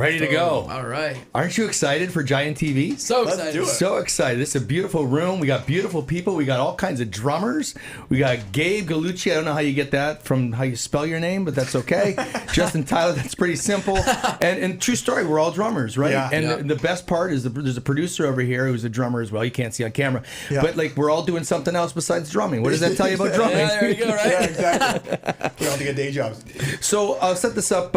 Ready to go. All right. Aren't you excited for Giant TV? So Let's excited. do it. So excited. It's a beautiful room. We got beautiful people. We got all kinds of drummers. We got Gabe Gallucci. I don't know how you get that from how you spell your name, but that's okay. Justin Tyler, that's pretty simple. And true story, we're all drummers, right? Yeah. And the best part is there's a producer over here who's a drummer as well. You can't see on camera. Yeah. But like we're all doing something else besides drumming. What does that tell you about drumming? Yeah, there you go, right? Yeah, exactly. We all have to get day jobs. So I'll set this up.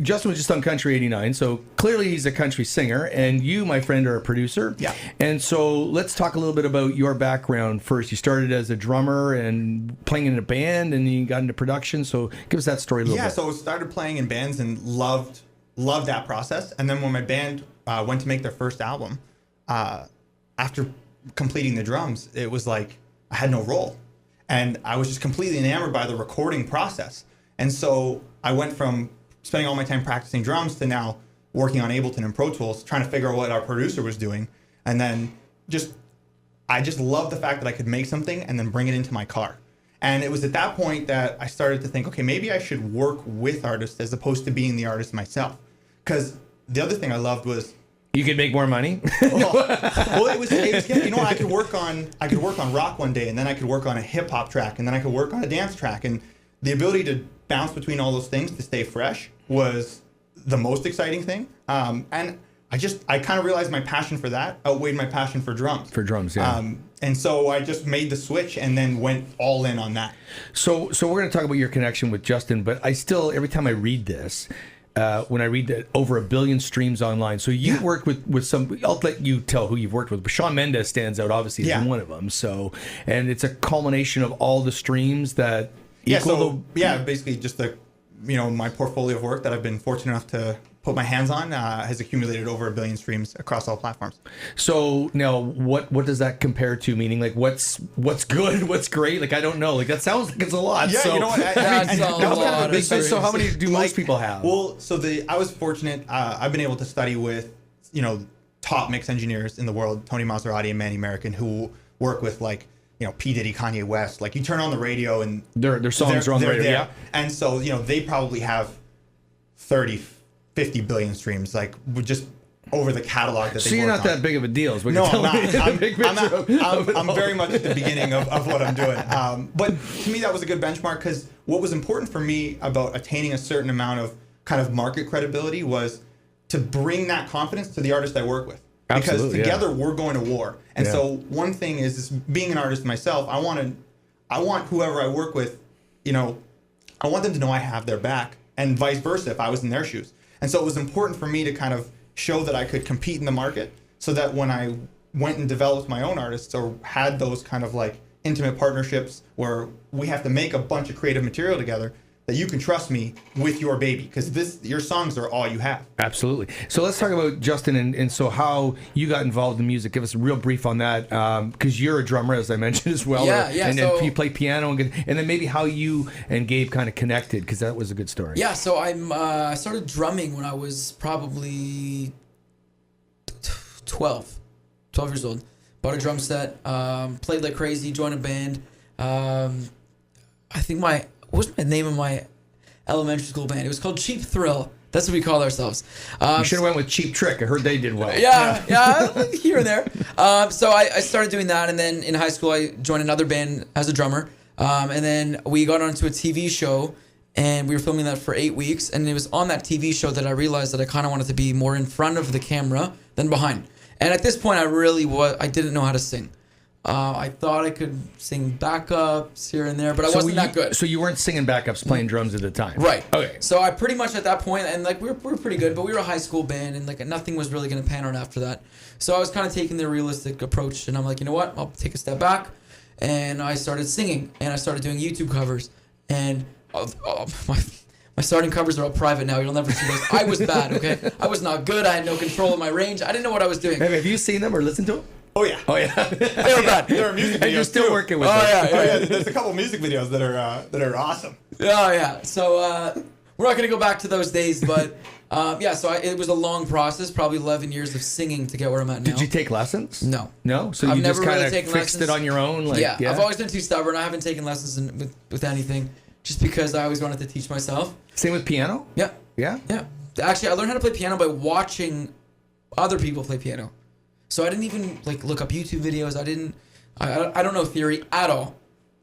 Justin was just on Country 89, so clearly he's a country singer, and you, my friend, are a producer. Yeah. And so let's talk a little bit about your background first. You started as a drummer and playing in a band, and you got into production. So give us that story a little bit. Yeah, so I started playing in bands and loved that process. And then when my band went to make their first album, after completing the drums, it was like I had no role. And I was just completely enamored by the recording process. And so I went from spending all my time practicing drums to now working on Ableton and Pro Tools, trying to figure out what our producer was doing. And then I just loved the fact that I could make something and then bring it into my car. And it was at that point that I started to think, okay, maybe I should work with artists as opposed to being the artist myself. Because the other thing I loved was You could make more money. well, it was you know, I could work on rock one day, and then I could work on a hip hop track, and then I could work on a dance track, and the ability to bounce between all those things to stay fresh was the most exciting thing. And I kind of realized my passion for that outweighed my passion for drums. For drums, yeah. And so I just made the switch and then went all in on that. So we're going to talk about your connection with Justin, but I still, every time I read this, when I read that over 1 billion streams online. So you worked with some, I'll let you tell who you've worked with, but Shawn Mendes stands out obviously as one of them. So, and it's a culmination of all the streams that equal basically just my portfolio of work that I've been fortunate enough to put my hands on has accumulated over 1 billion streams across all platforms. So now what does that compare to? Meaning like what's good, what's great? Like I don't know. Like that sounds like it's a lot. Yeah, so, you know what? That's a lot of streams. So how many do most people have? Well, I was fortunate. I've been able to study with top mix engineers in the world, Tony Maserati and Manny American, who work with P. Diddy, Kanye West. Like you turn on the radio and their songs are on the radio. There. Yeah. And so they probably have 30, 50 billion streams, like just over the catalog that they So you're not on. that big of a deal, is what No, you're telling I'm me. not. I'm very much at the beginning of what I'm doing. But to me, that was a good benchmark because what was important for me about attaining a certain amount of kind of market credibility was to bring that confidence to the artists I work with. Because together we're going to war. And so one thing is being an artist myself, I want whoever I work with, I want them to know I have their back, and vice versa if I was in their shoes. And so it was important for me to kind of show that I could compete in the market so that when I went and developed my own artists or had those kind of like intimate partnerships where we have to make a bunch of creative material together, that you can trust me with your baby because your songs are all you have. Absolutely. So let's talk about Justin and so how you got involved in music. Give us a real brief on that because you're a drummer, as I mentioned as well. And then you play piano and then maybe how you and Gabe kind of connected because that was a good story. Yeah. So I started drumming when I was probably 12 years old. Bought a drum set, played like crazy, joined a band. I think what was my name of my elementary school band? It was called Cheap Thrill. That's what we called ourselves. You should have went with Cheap Trick. I heard they did well. Yeah, here and there. So I started doing that, and then in high school I joined another band as a drummer. And then we got onto a TV show, and we were filming that for 8 weeks. And it was on that TV show that I realized that I kind of wanted to be more in front of the camera than behind. And at this point, I didn't know how to sing. I thought I could sing backups here and there, but I wasn't that good. So you weren't singing backups, playing drums at the time, right? Okay. So I pretty much at that point, and like we were pretty good, but we were a high school band, and like nothing was really going to pan out after that. So I was kind of taking the realistic approach, and I'm like, you know what? I'll take a step back, and I started singing, and I started doing YouTube covers, and my starting covers are all private now. You'll never see those. I was bad, okay? I was not good. I had no control of my range. I didn't know what I was doing. Have you seen them or listened to them? Oh yeah. They were bad. There are music videos. And you're still working with them. Yeah. There's a couple music videos that are awesome. Oh yeah. So we're not gonna go back to those days, but So it was a long process, probably 11 years of singing to get where I'm at now. Did you take lessons? No. No. So you just kind of fixed it on your own. Like, yeah. I've always been too stubborn. I haven't taken lessons with anything, just because I always wanted to teach myself. Same with piano. Yeah. Yeah. Yeah. Actually, I learned how to play piano by watching other people play piano. So I didn't even like look up YouTube videos. I don't know theory at all.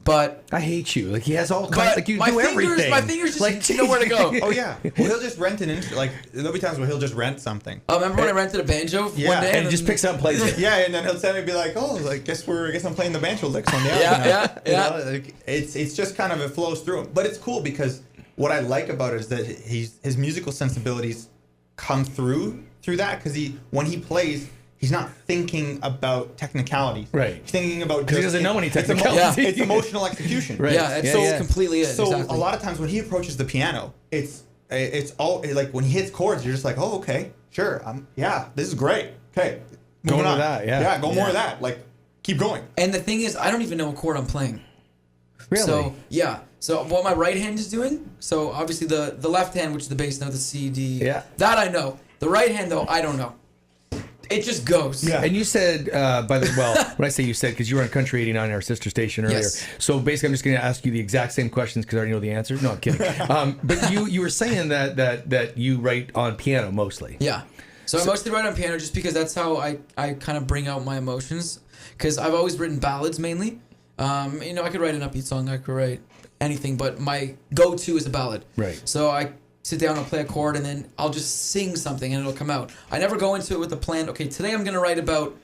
But I hate you. Like he has all kinds. Like you my do fingers, everything. My fingers just like know where to go. Oh yeah. Well, he'll just rent an instrument. Like there'll be times where he'll just rent something. Remember when I rented a banjo one day? And he just picks up and plays it. Yeah, and then he'll send me and be like, "Oh, like guess I'm playing the banjo licks on the album." Yeah. You know, like, it's just kind of it flows through him. But it's cool because what I like about it is that his musical sensibilities come through that because when he plays. He's not thinking about technicalities. Right. He's thinking about because he doesn't know any technicalities. It's emotional execution. Right. Yeah, it's completely it. So exactly. a lot of times when he approaches the piano, it's all like when he hits chords, you're just like, oh, okay, sure, this is great. Okay, moving on. That, yeah, go more of that. Like, keep going. And the thing is, I don't even know what chord I'm playing. Really? So yeah. So what my right hand is doing. So obviously the left hand, which is the bass note, the C, D. Yeah. That I know. The right hand though, I don't know. It just goes. Yeah. And you said, when I say you said, because you were on Country 89, our sister station earlier. Yes. So basically, I'm just going to ask you the exact same questions because I already know the answers. No, I'm kidding. But you were saying that you write on piano mostly. Yeah. So I mostly write on piano just because that's how I kind of bring out my emotions. Because I've always written ballads mainly. I could write an upbeat song. I could write anything, but my go-to is a ballad. Right. So I sit down, I'll play a chord, and then I'll just sing something, and it'll come out. I never go into it with a plan. Okay, today I'm gonna write about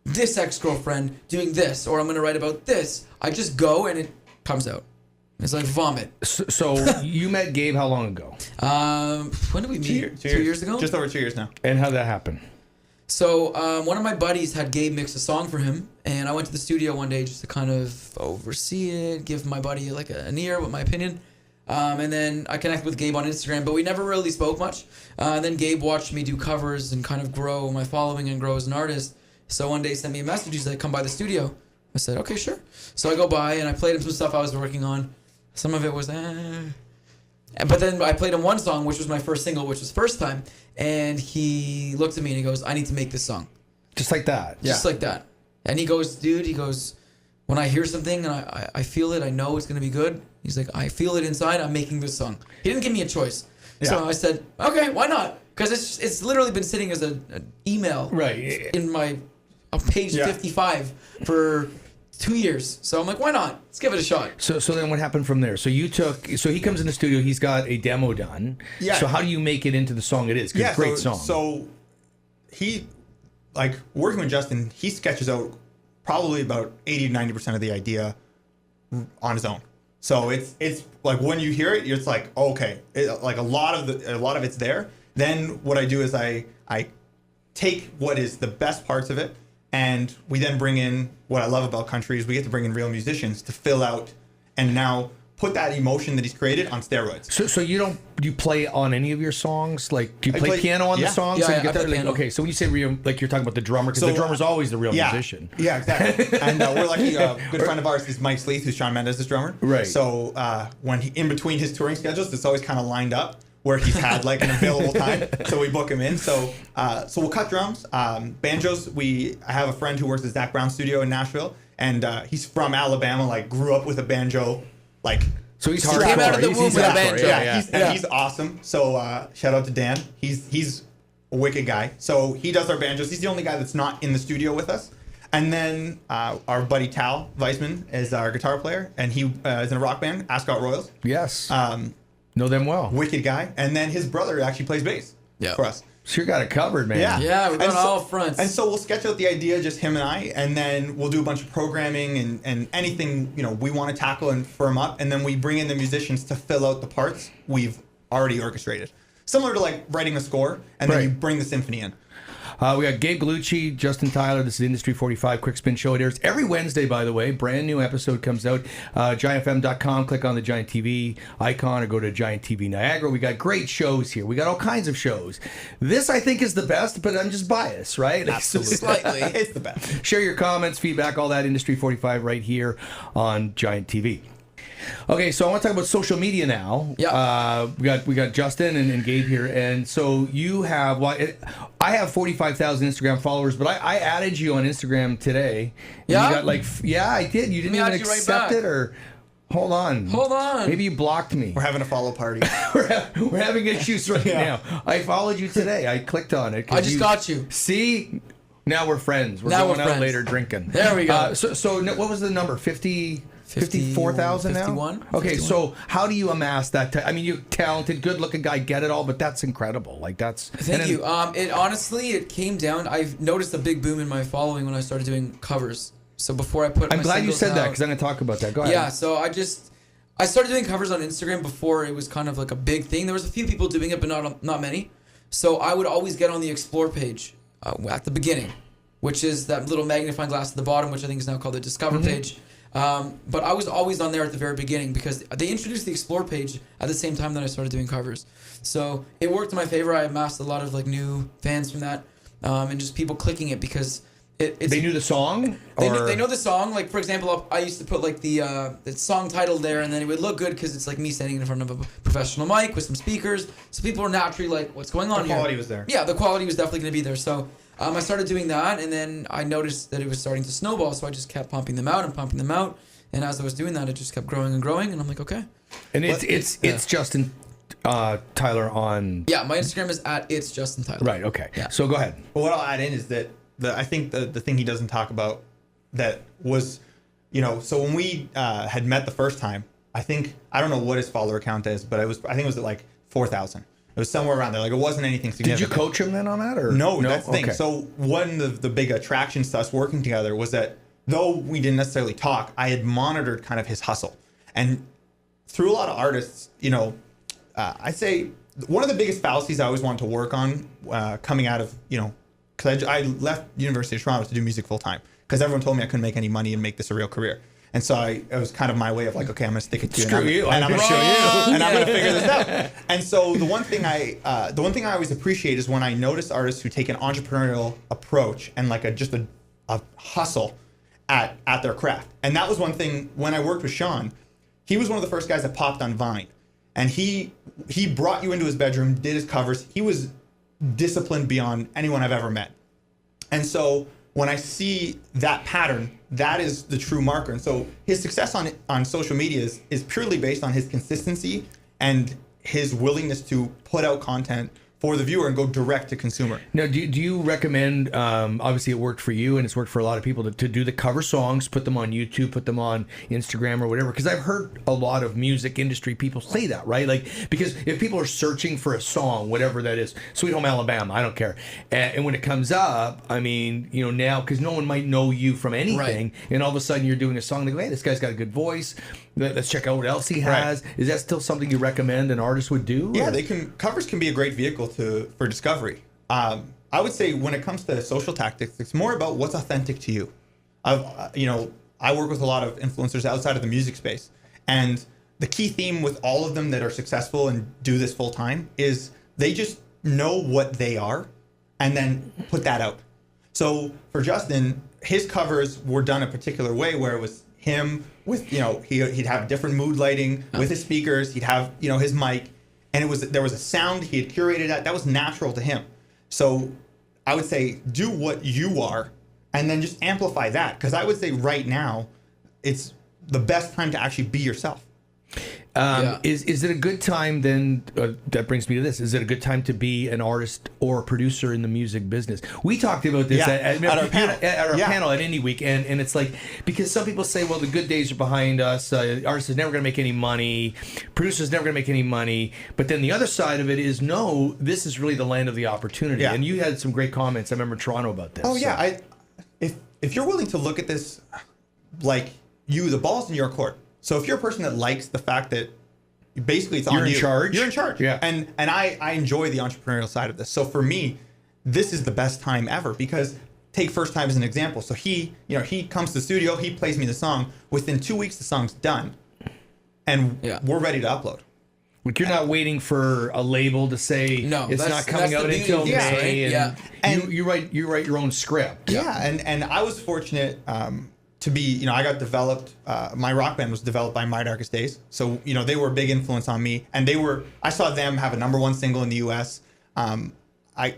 this ex-girlfriend doing this, or I'm gonna write about this. I just go, and it comes out. It's like vomit. So you met Gabe how long ago? When did we meet? 2 years ago. Just over 2 years now. And how'd that happen? So one of my buddies had Gabe mix a song for him, and I went to the studio one day just to kind of oversee it, give my buddy like an ear with my opinion. And then I connected with Gabe on Instagram, but we never really spoke much. And then Gabe watched me do covers and kind of grow my following and grow as an artist. So one day he sent me a message. He's like, come by the studio. I said, okay, sure. So I go by and I played him some stuff I was working on. Some of it was, But then I played him one song, which was my first single, which was First Time. And he looked at me and he goes, I need to make this song. Just like that? Just like that. And he goes, dude, when I hear something and I feel it, I know it's going to be good. He's like, I feel it inside. I'm making this song. He didn't give me a choice. Yeah. So I said, okay, why not? Because it's literally been sitting as an email in my page 55 for 2 years. So I'm like, why not? Let's give it a shot. So then what happened from there? So he comes in the studio, he's got a demo done. Yeah. So how do you make it into the song it is? 'Cause it's a great song. So he, like, working with Justin, he sketches out probably about 80 to 90% of the idea on his own. So it's like when you hear it, it's like, okay, like a lot of it's there. Then what I do is I take what is the best parts of it, and we then bring in what I love about country is we get to bring in real musicians to fill out and now put that emotion that he's created on steroids. So do you play on any of your songs? Like, do you play piano on the songs? Yeah, so you I get play that, piano. Okay, so when you say real, like you're talking about the drummer, because the drummer's always the real musician. Yeah, exactly. And we're lucky, a good friend of ours is Mike Sleeth, who's Shawn Mendes' drummer. Right. So when in between his touring schedules, it's always kind of lined up where he's had like an available time. So we book him in. So we'll cut drums. Banjos, I have a friend who works at Zach Brown's studio in Nashville, and he's from Alabama, like grew up with a banjo, like... So he's hardcore. Came out of the womb with a banjo. He's awesome. So shout out to Dan. He's a wicked guy. So he does our banjos. He's the only guy that's not in the studio with us. And then our buddy Tal Weissman is our guitar player, and he is in a rock band, Ascot Royals. Yes. Know them well. Wicked guy. And then his brother actually plays bass for us. So you got it covered, man. Yeah, we're on all fronts. And so we'll sketch out the idea, just him and I, and then we'll do a bunch of programming and anything we want to tackle and firm up, and then we bring in the musicians to fill out the parts we've already orchestrated. Similar to like writing a score, and then you bring the symphony in. We got Gabe Gallucci, Justin Tyler. This is Industry 45 Quick Spin Show. It airs every Wednesday, by the way. Brand new episode comes out. GiantFM.com. Click on the Giant TV icon or go to Giant TV Niagara. We got great shows here. We got all kinds of shows. This, I think, is the best, but I'm just biased, right? Absolutely. Slightly. It's the best. Share your comments, feedback, all that. Industry 45 right here on Giant TV. Okay, so I want to talk about social media now. Yeah. We got Justin and Gabe here, and so you have. Well, I have 45,000 Instagram followers, but I added you on Instagram today. Yeah. You got I did. You didn't even accept it, or Hold on. Maybe you blocked me. We're having a follow party. We're having issues right now. I followed you today. I clicked on it. I just got you. See? Now we're friends. We're going out later drinking. There we go. So what was the number? 54,000 now? 51. Okay, 51. so how do you amass that? I mean, you're talented, good-looking guy, get it all, but that's incredible. Like, that's... Thank you. It came down. I've noticed a big boom in my following when I started doing covers. So before I put I'm my glad you singles said that, out- because I'm going to talk about that. Go ahead. Yeah, so I started doing covers on Instagram before it was kind of like a big thing. There was a few people doing it, but not many. So I would always get on the Explore page at the beginning, which is that little magnifying glass at the bottom, which I think is now called the Discover page. But I was always on there at the very beginning because they introduced the Explore page at the same time that I started doing covers. So it worked in my favor. I amassed a lot of like new fans from that, and just people clicking it because it's... They knew the song? They know the song. Like, for example, I used to put like the song title there, and then it would look good because it's like me standing in front of a professional mic with some speakers. So people are naturally like, what's going on here? The quality was there. Yeah, the quality was definitely going to be there. So I started doing that, and then I noticed that it was starting to snowball, so I just kept pumping them out. And as I was doing that, it just kept growing and growing, and I'm like, okay. And it's Justin Tyler on... Yeah, my Instagram is @it's Justin Tyler. Right, okay. Yeah. So go ahead. But what I'll add in is that I think the thing he doesn't talk about that was, so when we had met the first time, I don't know what his follower count is, but I think it was at like 4,000. It was somewhere around there. Like, it wasn't anything significant. Did you coach him then on that? Or No, that's the thing. Okay. So one of the big attractions to us working together was that though we didn't necessarily talk, I had monitored kind of his hustle. And through a lot of artists, I'd say one of the biggest fallacies I always wanted to work on coming out of, because I left University of Toronto to do music full time because everyone told me I couldn't make any money and make this a real career. And so it was kind of my way of like, okay, I'm going to stick it to you. And I'm going to show you. And I'm going to figure this out. And so the one thing I always appreciate is when I notice artists who take an entrepreneurial approach and like just a hustle at their craft. And that was one thing when I worked with Sean, he was one of the first guys that popped on Vine. And he brought you into his bedroom, did his covers. He was disciplined beyond anyone I've ever met. And so when I see that pattern, that is the true marker. And so his success on social media is purely based on his consistency and his willingness to put out content for the viewer and go direct to consumer. Now, do you recommend, obviously it worked for you and it's worked for a lot of people, to do the cover songs, put them on YouTube, put them on Instagram or whatever? Because I've heard a lot of music industry people say that, right? Like, because if people are searching for a song, whatever that is, Sweet Home Alabama, I don't care. And when it comes up, I mean, now, because no one might know you from anything, right. And all of a sudden you're doing a song, they go, hey, this guy's got a good voice. Let's check out what else he has. Right. Is that still something you recommend an artist would do? Yeah, covers can be a great vehicle for discovery. I would say when it comes to social tactics, it's more about what's authentic to you. I work with a lot of influencers outside of the music space, and the key theme with all of them that are successful and do this full time is they just know what they are and then put that out. So for Justin, his covers were done a particular way where it was him with, he'd have different mood lighting with his speakers, he'd have, his mic, and there was a sound he had curated that was natural to him. So I would say do what you are and then just amplify that. Because I would say right now, it's the best time to actually be yourself. Is it a good time then, that brings me to this, is it a good time to be an artist or a producer in the music business? We talked about this at our panel at Indie Week, and it's like, because some people say, well, the good days are behind us, artists are never going to make any money, producers are never going to make any money, but then the other side of it is, no, this is really the land of the opportunity. Yeah. And you had some great comments, I remember Toronto about this. Oh, yeah. If you're willing to look at this like the ball's in your court. So if you're a person that likes the fact that basically it's on you. You're in charge. You're in charge. Yeah. And I enjoy the entrepreneurial side of this. So for me, this is the best time ever because take First Time as an example. So he comes to the studio, he plays me the song. Within 2 weeks, the song's done. And we're ready to upload. Like you're not waiting for a label to say no, it's not coming out until May. Right? And you write your own script. Yeah. And I was fortunate to be, I got developed, my rock band was developed by My Darkest Days. So, they were a big influence on me. And I saw them have a #1 single in the US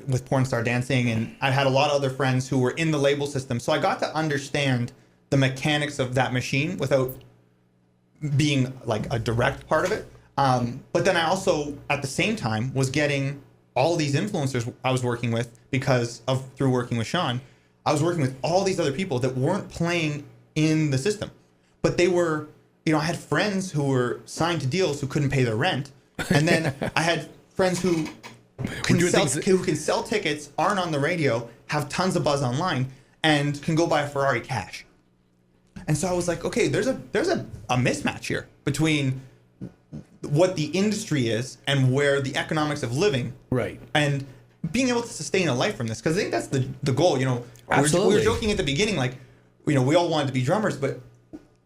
with Porn Star Dancing. And I had a lot of other friends who were in the label system. So I got to understand the mechanics of that machine without being like a direct part of it. But then I also, at the same time, was getting all these influencers I was working with through working with Sean. I was working with all these other people that weren't playing in the system, but they were, I had friends who were signed to deals who couldn't pay their rent. And then I had friends who can sell tickets, aren't on the radio, have tons of buzz online, and can go buy a Ferrari cash. And so I was like, okay, there's a mismatch here between what the industry is and where the economics of living, right, and being able to sustain a life from this, because I think that's the goal. Absolutely. We were joking at the beginning, like, we all wanted to be drummers, but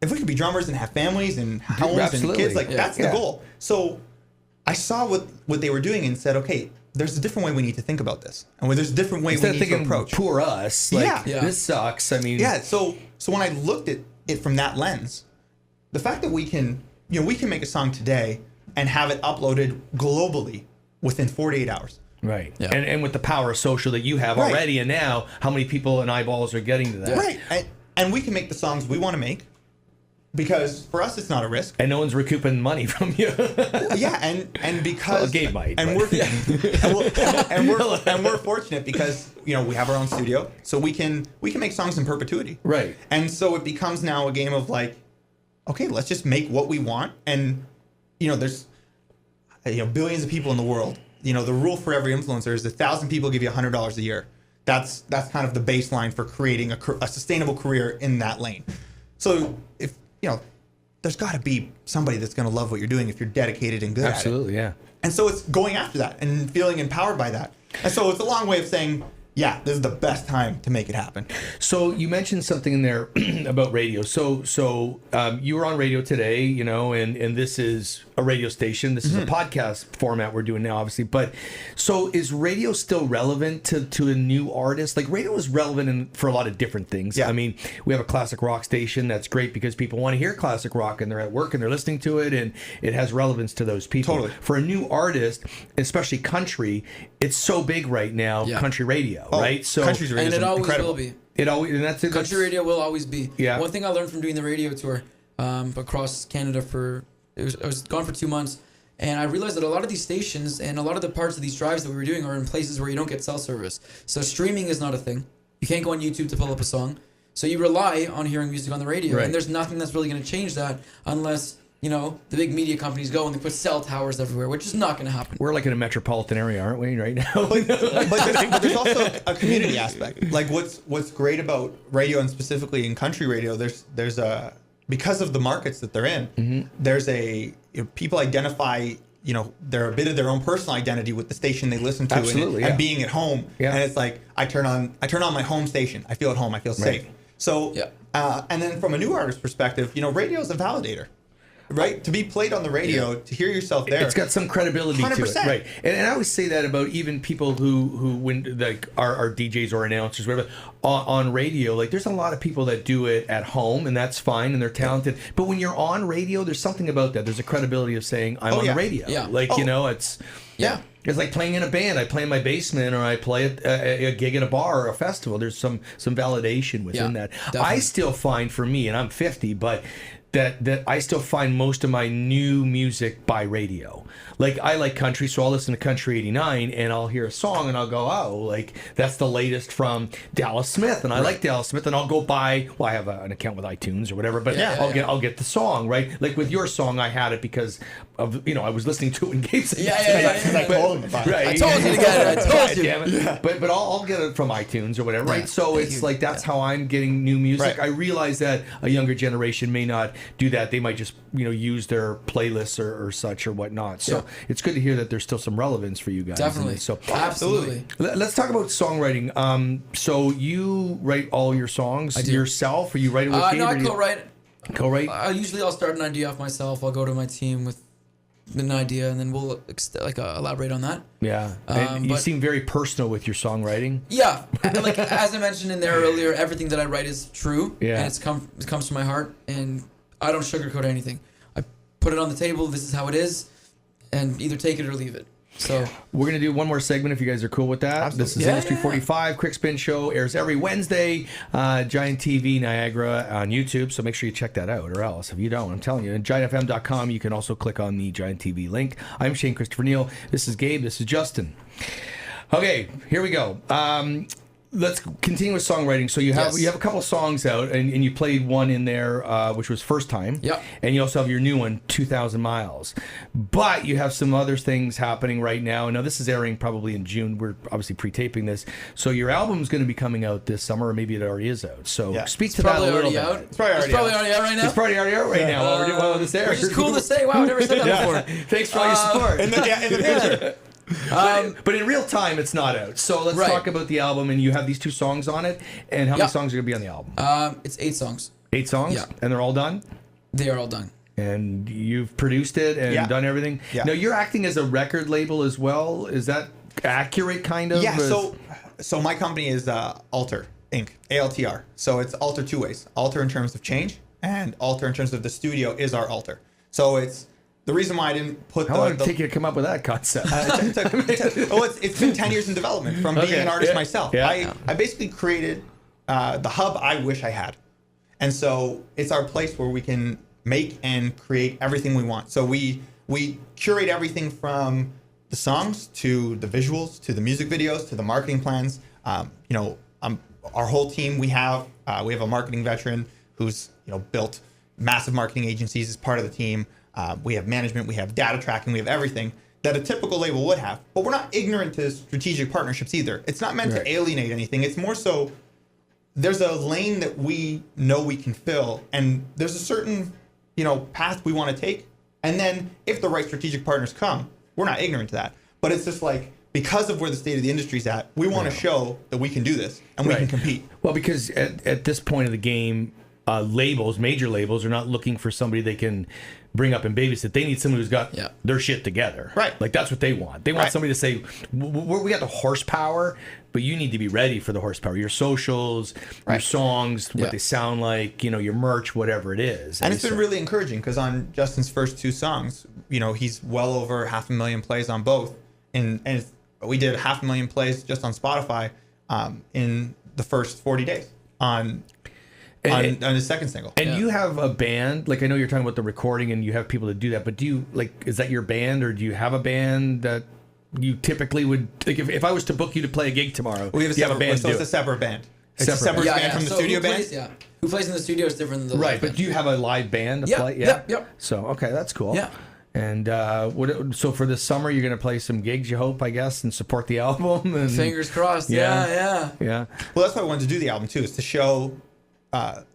if we could be drummers and have families and homes and kids, like, that's the goal. So I saw what they were doing and said, okay, there's a different way we need to think about this, and there's a different way we need to approach. Poor us, like, this sucks. I mean, So when I looked at it from that lens, the fact that we can make a song today and have it uploaded globally within 48 hours. Right. Yeah. And with the power of social that you have already, and now how many people and eyeballs are getting to that. Right. And we can make the songs we want to make, because for us it's not a risk. And no one's recouping money from you. And because Gabe might. And we're fortunate because we have our own studio, so we can make songs in perpetuity. Right. And so it becomes now a game of like, okay, let's just make what we want. And there's billions of people in the world. The rule for every influencer is 1,000 people give you $100 a year. That's kind of the baseline for creating a sustainable career in that lane. So if there's got to be somebody that's going to love what you're doing if you're dedicated and good at it. Absolutely, yeah. And so it's going after that and feeling empowered by that. And so it's a long way of saying, yeah, this is the best time to make it happen. So you mentioned something in there about radio. So you were on radio today, and this is a radio station. This is a podcast format we're doing now, obviously. But so is radio still relevant to a new artist? Like, radio is relevant for a lot of different things. Yeah. I mean, we have a classic rock station. That's great because people want to hear classic rock and they're at work and they're listening to it, and it has relevance to those people. Totally. For a new artist, especially country, it's so big right now, country radio, right? So country's radio, and it always incredible. will be. It always, and that's Country radio will always be. Yeah. One thing I learned from doing the radio tour across Canada I was gone for 2 months, and I realized that a lot of these stations and a lot of the parts of these drives that we were doing are in places where you don't get cell service. So streaming is not a thing. You can't go on YouTube to pull up a song. So you rely on hearing music on the radio, and there's nothing that's really going to change that unless the big media companies go and they put cell towers everywhere, which is not going to happen. We're like in a metropolitan area, aren't we, right now? but there's also a community aspect. Like what's great about radio, and specifically in country radio, there's a, because of the markets that they're in, there's people identify, they're a bit of their own personal identity with the station they listen to. Absolutely, and being at home. Yeah. And it's like, I turn on my home station. I feel at home. I feel safe. So, and then from a new artist perspective, radio is a validator. Right, to be played on the radio, to hear yourself there, it's got some credibility 100%. to it, right? And I always say that about even people who when like are DJs or announcers, whatever, on radio. Like, there's a lot of people that do it at home, and that's fine, and they're talented. But when you're on radio, there's something about that. There's a credibility of saying I'm on the radio. Yeah. Like it's It's like playing in a band. I play in my basement, or I play at a gig at a bar or a festival. There's some validation within that. Definitely. I still find, for me, and I'm 50, but that I still find most of my new music by radio. Like, I like country, so I'll listen to Country 89, and I'll hear a song, and I'll go, oh, like, that's the latest from Dallas Smith, and I like Dallas Smith, and I'll go buy, well, I have an account with iTunes or whatever, but I'll get the song, right? Like, with your song, I had it because of, I was listening to it in Gabe said I told him about it. I told you to get it. I told you. Damn it. Yeah. But I'll get it from iTunes or whatever, right? So it's like, that's how I'm getting new music. Right. I realize that a younger generation may not do that. They might just, use their playlists or such or whatnot. So it's good to hear that there's still some relevance for you guys. Definitely. So Absolutely. Let's talk about songwriting. So you write all your songs yourself, or you write it with Gabe? No, I co-write. Co-write? Usually I'll start an idea off myself. I'll go to my team with an idea, and then we'll elaborate on that. Yeah. And you seem very personal with your songwriting. Yeah. Like, as I mentioned in there earlier, everything that I write is true. Yeah. And it comes from my heart, and I don't sugarcoat anything. I put it on the table. This is how it is, and either take it or leave it. So We're going to do one more segment if you guys are cool with that. Absolutely. This is Yeah, Industry yeah. 45. Quick Spin Show airs every Wednesday. Giant TV, Niagara on YouTube. So make sure you check that out, or else if you don't, I'm telling you. And giantfm.com, you can also click on the Giant TV link. I'm Shane Christopher Neal. This is Gabe. This is Justin. Okay, here we go. Let's continue with songwriting. So you have a couple of songs out, and you played one in there, which was First Time. Yep. And you also have your new one, 2,000 Miles. But you have some other things happening right now. Now, this is airing probably in June. We're obviously pre-taping this. So your album's going to be coming out this summer, or maybe it already is out. So speak to that a little bit. Out. It's probably already out right now. It's probably already out right now. While this airs. Which is cool to say. Wow, I never said that before. Thanks for all your support. In the future. But in real time, it's not out. So let's talk about the album. And you have these 2 songs on it. And how many songs are going to be on the album? It's 8 songs. 8 songs? Yeah. And they're all done? They are all done. And you've produced it and done everything? Yeah. Now, you're acting as a record label as well. Is that accurate, kind of? Yeah, so my company is Alter Inc., ALTR. So it's Alter 2 ways. Alter in terms of change, and Alter in terms of the studio is our Alter. So it's the reason why I didn't put How long did it take you to come up with that concept? it's been 10 years in development from being an artist myself. Yeah. I basically created the hub I wish I had. And so it's our place where we can make and create everything we want. So we curate everything from the songs to the visuals to the music videos to the marketing plans. Our whole team, we have a marketing veteran who's built massive marketing agencies as part of the team. We have management, we have data tracking, we have everything that a typical label would have. But we're not ignorant to strategic partnerships either. It's not meant to alienate anything. It's more so there's a lane that we know we can fill, and there's a certain path we want to take. And then if the right strategic partners come, we're not ignorant to that. But it's just like, because of where the state of the industry's at, we want to show that we can do this and we can compete. Well, because at this point of the game, major labels are not looking for somebody they can bring up and babysit. They need somebody who's got their shit together. Right. Like, that's what they want. They want somebody to say, we got the horsepower, but you need to be ready for the horsepower. Your socials, your songs, what they sound like, your merch, whatever it is. And it's been really encouraging because on Justin's first 2 songs, he's well over 500,000 plays on both. And we did 500,000 plays just on Spotify in the first 40 days on his second single. And you have a band, like I know you're talking about the recording and you have people to do that, but do you, is that your band, or do you have a band that you typically would, like if I was to book you to play a gig tomorrow, We have a band. So it's a separate band. It's a separate band from the studio band. Who plays in the studio is different than the live but band. do you have a live band to play? Yep. So, okay, that's cool. Yeah. And so for this summer, you're going to play some gigs, you hope, I guess, and support the album. And, Fingers crossed. Yeah. Yeah. Well, that's why I wanted to do the album too, is to show, that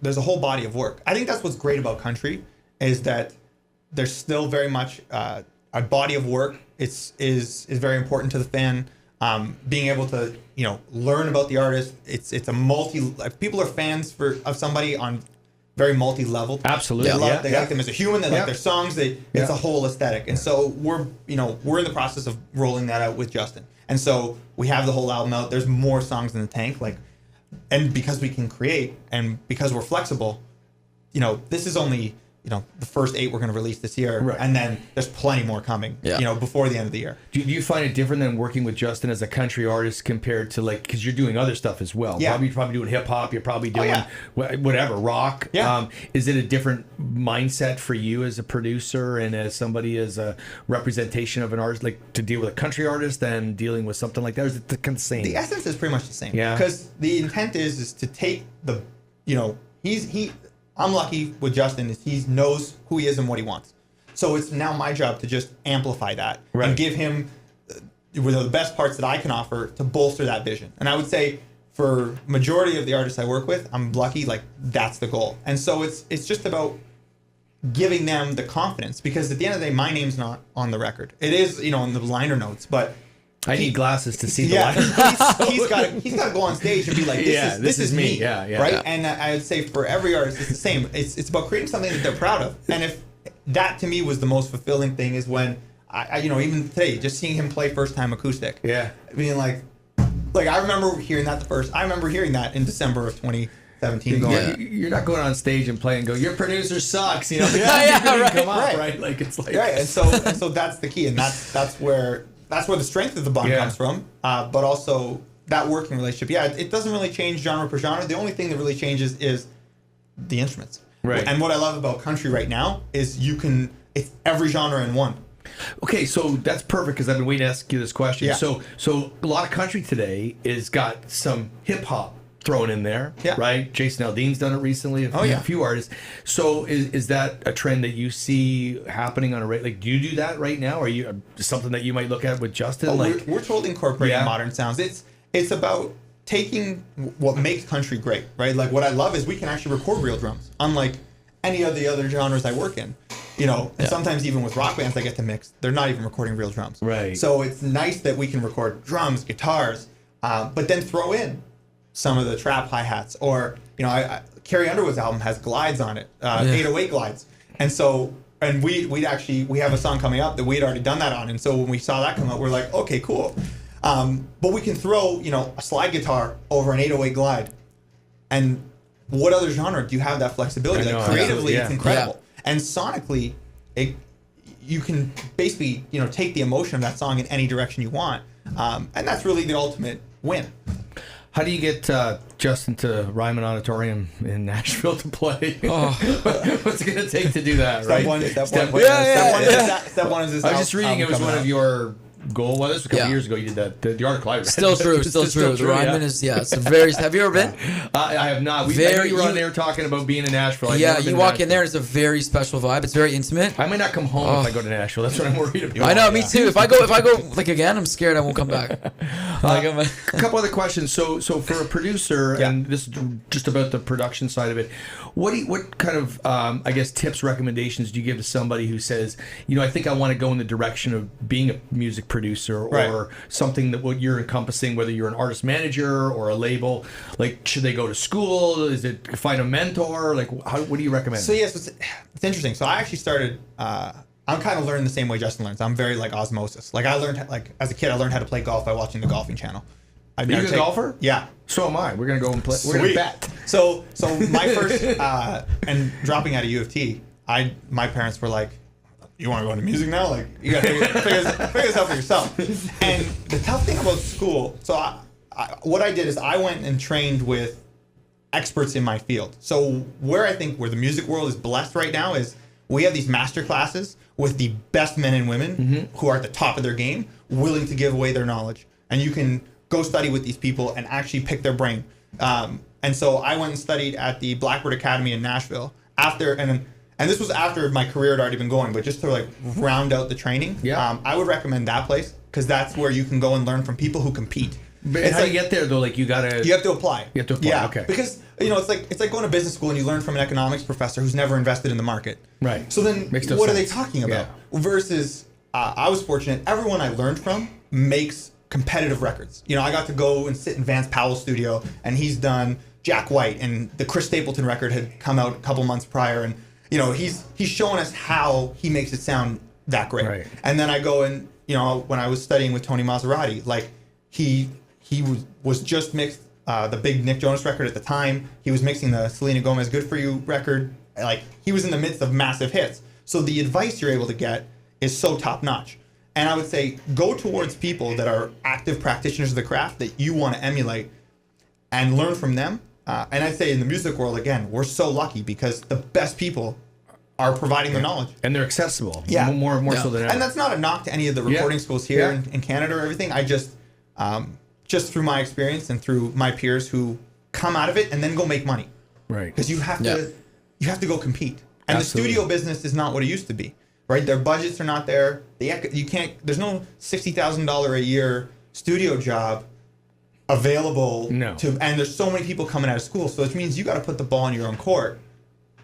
there's a whole body of work. I think that's what's great about country, is that there's still very much a body of work. Is very important to the fan. Being able to learn about the artist. It's a people are fans of somebody on very multi-level. Absolutely. They like them as a human. They like their songs. It's a whole aesthetic. And so we're in the process of rolling that out with Justin. And so we have the whole album out. There's more songs in the tank. And because we can create and because we're flexible, this is only the first 8 we're going to release this year, and then there's plenty more coming. Before the end of the year. Do you find it different than working with Justin as a country artist compared to because you're doing other stuff as well? Yeah. You're probably doing hip hop. You're probably doing whatever, rock. Yeah. Is it a different mindset for you as a producer and as somebody as a representation of an artist, to deal with a country artist than dealing with something like that? Or is it the kind of same? The essence is pretty much the same. Yeah. Because the intent is to take I'm lucky with Justin is he knows who he is and what he wants. So it's now my job to just amplify that and give him the best parts that I can offer to bolster that vision. And I would say for majority of the artists I work with, I'm lucky, that's the goal. And so it's just about giving them the confidence, because at the end of the day, my name's not on the record. It is, in the liner notes, but I need glasses to see the yeah, line. he's got to go on stage and be like, this is me. Yeah. Right. And I would say for every artist, it's the same. It's about creating something that they're proud of. And if that to me was the most fulfilling thing, is when I even today, just seeing him play first time acoustic. Yeah. Being like I remember hearing that I remember hearing that in December of 2013. 17 going. Yeah. You're not going on stage and playing and go, your producer sucks, you know. right. Come up, Right. right? Like it's like Right, and so that's the key, and that's where the strength of the bond comes from. But also that working relationship. Yeah, it doesn't really change genre per genre. The only thing that really changes is the instruments. Right. And what I love about country right now is it's every genre in one. Okay, so that's perfect because I've been waiting to ask you this question. Yeah. So a lot of country today is got some hip hop thrown in there, Yeah. right? Jason Aldean's done it recently. A few artists. So is that a trend that you see happening on a rate? Like, do you do that right now? Are you something that you might look at with Justin? Oh, like, we're totally incorporating modern sounds. It's about taking what makes country great, right? Like what I love is we can actually record real drums, unlike any of the other genres I work in. You know, and sometimes even with rock bands I get to mix, they're not even recording real drums. Right. So it's nice that we can record drums, guitars, but then throw in some of the trap hi-hats. Or, you know, Carrie Underwood's album has glides on it, 808 glides. And so, and we have a song coming up that we'd already done that on. And so when we saw that come out, we're like, okay, cool. But we can throw, you know, a slide guitar over an 808 glide. And what other genre do you have that flexibility? Like creatively, it's incredible. And sonically, you can basically, you know, take the emotion of that song in any direction you want. And that's really the ultimate win. how do you get Justin to Ryman Auditorium in Nashville to play? What's it going to take to do that, right? Step one is this. I was just reading it was one of your goal. Well, this was a couple years ago. You did that. The article I read. Still true. The Ryman is it's a very. Have you ever been? I have not. I know you were on there talking about being in Nashville. You walk in there. It's a very special vibe. It's very intimate. I might not come home if I go to Nashville. That's what I'm worried about. I know. Me too. If I go like again, I'm scared I won't come back. A couple other questions. So for a producer, and this is just about the production side of it. What kind of I guess tips, recommendations do you give to somebody who says, you know, I think I want to go in the direction of being a music producer or something that what you're encompassing, whether you're an artist manager or a label, like should they go to school? Is it find a mentor? Like what do you recommend? So yes, it's interesting. So I actually started. I'm kind of learning the same way Justin learns. I'm very like osmosis. Like I learned as a kid, I learned how to play golf by watching the Golfing Channel. Are you a golfer? Yeah. So am I. We're gonna go and play. We're gonna bet. So my first and dropping out of U of T, my parents were like, you want to go into music now? Like, you got to figure this out for yourself. And the tough thing about school, so what I did is I went and trained with experts in my field. So where the music world is blessed right now is we have these master classes with the best men and women who are at the top of their game, willing to give away their knowledge. And you can go study with these people and actually pick their brain. And so I went and studied at the Blackbird Academy in Nashville and this was after my career had already been going, but just to like round out the training, I would recommend that place because that's where you can go and learn from people who compete. But how do you get there though? Like you have to apply. You have to apply. Yeah, okay. Because it's like going to business school and you learn from an economics professor who's never invested in the market. Right. So then, what are they talking about? Yeah. Versus, I was fortunate. Everyone I learned from makes competitive records. You know, I got to go and sit in Vance Powell's studio, and he's done Jack White, and the Chris Stapleton record had come out a couple months prior, and you know, he's showing us how he makes it sound that great. Right. And then I go and, you know, when I was studying with Tony Maserati, like he was just mixed the big Nick Jonas record at the time. He was mixing the Selena Gomez Good For You record. Like he was in the midst of massive hits. So the advice you're able to get is so top notch. And I would say go towards people that are active practitioners of the craft that you want to emulate and learn from them. And I'd say in the music world, again, we're so lucky because the best people are providing the knowledge. And they're accessible. Yeah. More so than ever. And that's not a knock to any of the recording schools here in Canada or everything. I just through my experience and through my peers who come out of it and then go make money. Right. Because you have to go compete. And Absolutely. the studio business is not what it used to be. Right? Their budgets are not there. There's no $60,000 a year studio job available and there's so many people coming out of school, so it means you got to put the ball in your own court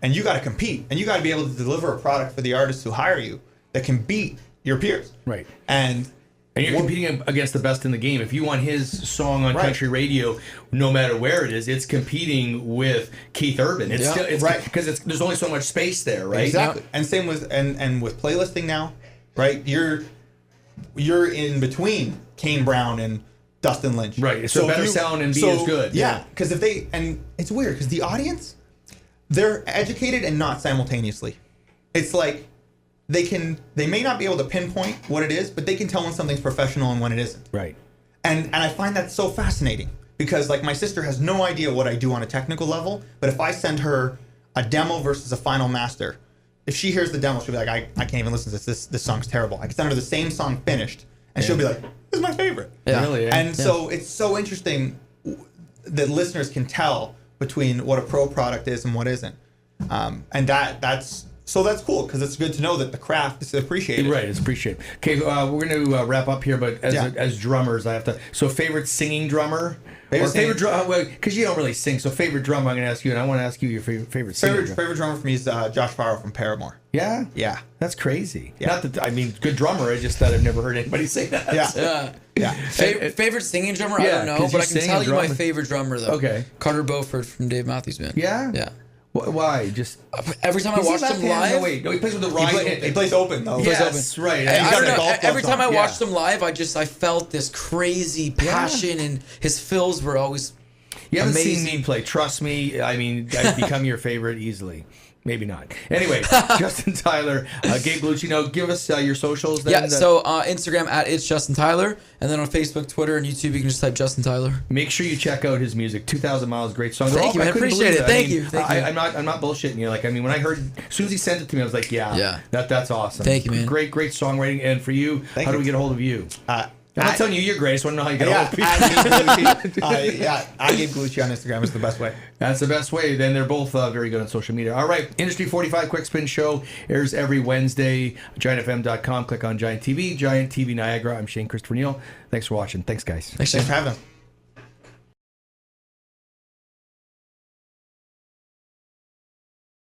and you got to compete and you got to be able to deliver a product for the artists who hire you that can beat your peers. Right. And you're competing against the best in the game. If you want his song on country radio, no matter where it is, it's competing with Keith Urban. It's still because there's only so much space there, right? Exactly. And same with and with playlisting now, right? You're in between Kane Brown and Dustin Lynch. Right. So better sound and be as good. Yeah. Because if they, and it's weird because the audience, they're educated and not simultaneously. It's like they may not be able to pinpoint what it is, but they can tell when something's professional and when it isn't. Right. And I find that so fascinating because like my sister has no idea what I do on a technical level, but if I send her a demo versus a final master, if she hears the demo, she'll be like, I can't even listen to this song's terrible. I can send her the same song finished, and she'll be like, this is my favorite. Yeah. Really, yeah. And so it's so interesting that listeners can tell between what a pro product is and what isn't. And that's cool because it's good to know that the craft is appreciated. Right, it's appreciated. Okay, we're going to wrap up here, but as drummers, I have to. So, favorite singing drummer? Favorite drummer? Because you don't really sing. So, favorite drummer, I'm going to ask you, and I want to ask you your favorite singer. Favorite drummer for me is Josh Farrell from Paramore. Yeah? Yeah. That's crazy. Yeah. Not that, I mean, good drummer, it's just that I've never heard anybody say that. Yeah. Yeah. Favorite singing drummer? I Yeah, don't know, 'cause but you I can sing tell and you my drum. favorite drummer though. Okay. Carter Beauford from Dave Matthews Band. Yeah? Yeah. Why? Just Every time I watch him live, No, wait. No, he plays with the He, right. he plays open though. Yes, right. I don't got know. the golf Every gloves time I on. watched him live, I felt this crazy passion, and his fills were always You haven't amazing. seen me play. Trust me. I mean, I've become your favorite easily. Maybe not. Anyway, Justin Tyler, Gabe Gallucci. Now, give us your socials. Then, Yeah, so Instagram at It's Justin Tyler, and then on Facebook, Twitter, and YouTube, you can just type Justin Tyler. Make sure you check out his music. 2,000 Miles, great song. Thank you, man. I couldn't Appreciate believe it. Thank you. Thank you. I'm not bullshitting you. Like, I mean, when I heard, as soon as he sent it to me, I was like, yeah. That's awesome. Thank you, man. Great songwriting. And for you, how do you. we get a hold of you? I'm not telling you you're great. I just want to know how you get a hold of people. I Gabe Gallucci on Instagram is the best way. That's the best way. Then they're both very good on social media. All right. Industry 45 Quick Spin Show airs every Wednesday. GiantFM.com. Click on Giant TV. Giant TV Niagara. I'm Shane Christopher Neal. Thanks for watching. Thanks, guys. Thanks for having us.